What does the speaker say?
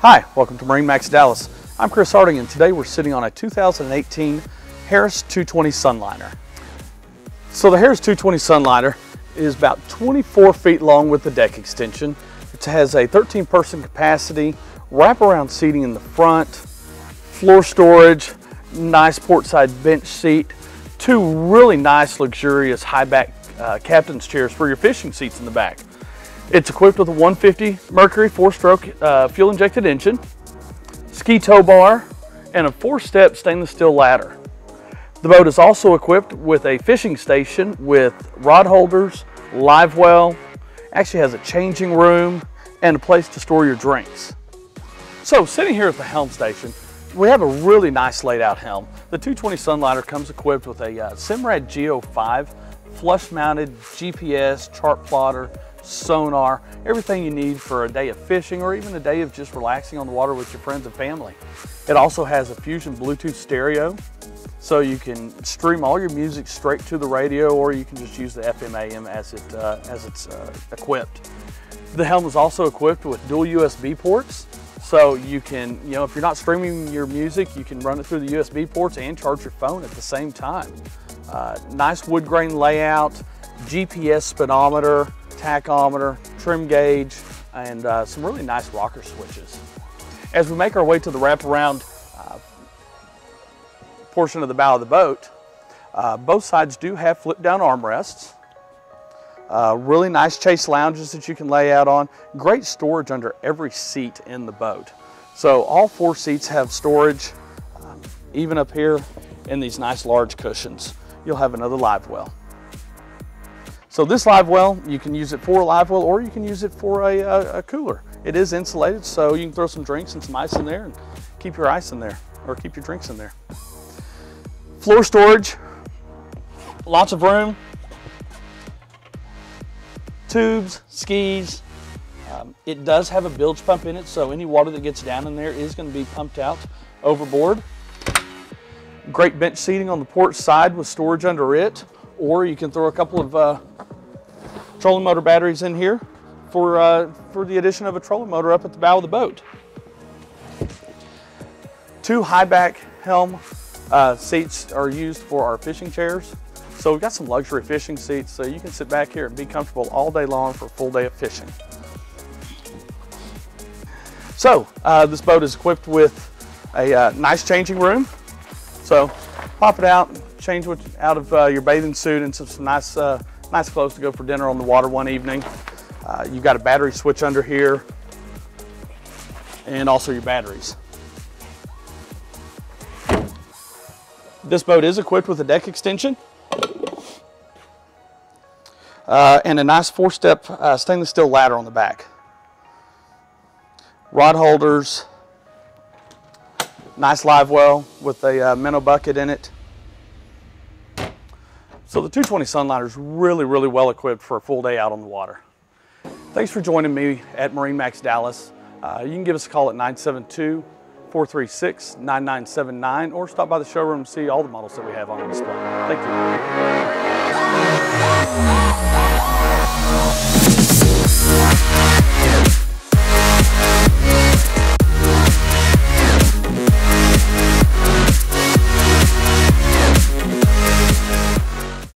Hi, welcome to MarineMax Dallas. I'm Chris Harding, and today we're sitting on a 2018 Harris 220 Sunliner. So the Harris 220 Sunliner is about 24 feet long with the deck extension. It has a 13-person capacity, wraparound seating in the front, floor storage, nice portside bench seat, two really nice luxurious high-back captain's chairs for your fishing seats in the back. It's equipped with a 150 Mercury 4-stroke fuel-injected engine, ski tow bar, and a 4-step stainless steel ladder. The boat is also equipped with a fishing station with rod holders, live well, actually has a changing room, and a place to store your drinks. So sitting here at the helm station, we have a really nice laid out helm. The 220 Sunliner comes equipped with a Simrad Geo 5 flush mounted GPS, chart plotter, sonar, everything you need for a day of fishing or even a day of just relaxing on the water with your friends and family. It also has a Fusion Bluetooth stereo, so you can stream all your music straight to the radio, or you can just use the FM AM as it's equipped. The helm is also equipped with dual USB ports, so you can, if you're not streaming your music, you can run it through the USB ports and charge your phone at the same time. Nice wood grain layout, GPS speedometer, tachometer, trim gauge, and some really nice rocker switches. As we make our way to the wraparound portion of the bow of the boat, both sides do have flip down armrests, really nice chase lounges that you can lay out on, great storage under every seat in the boat. So all 4 seats have storage, even up here in these nice large cushions. You'll have another live well. So this live well, you can use it for a live well or you can use it for a cooler. It is insulated, so you can throw some drinks and some ice in there and keep your ice in there, or keep your drinks in there. Floor storage, lots of room, tubes, skis. It does have a bilge pump in it, so any water that gets down in there is going to be pumped out overboard. Great bench seating on the port side with storage under it, or you can throw a couple of trolling motor batteries in here for the addition of a trolling motor up at the bow of the boat. 2 high back helm seats are used for our fishing chairs. So we've got some luxury fishing seats, so you can sit back here and be comfortable all day long for a full day of fishing. So this boat is equipped with a nice changing room. So pop it out, change out of your bathing suit and some nice clothes to go for dinner on the water one evening. You've got a battery switch under here and also your batteries. This boat is equipped with a deck extension and a nice 4-step stainless steel ladder on the back. Rod holders, nice live well with a minnow bucket in it. So the 220 Sunliner is really, really well equipped for a full day out on the water. Thanks for joining me at MarineMax Dallas. You can give us a call at 972-436-9979 or stop by the showroom and see all the models that we have on display. Thank you.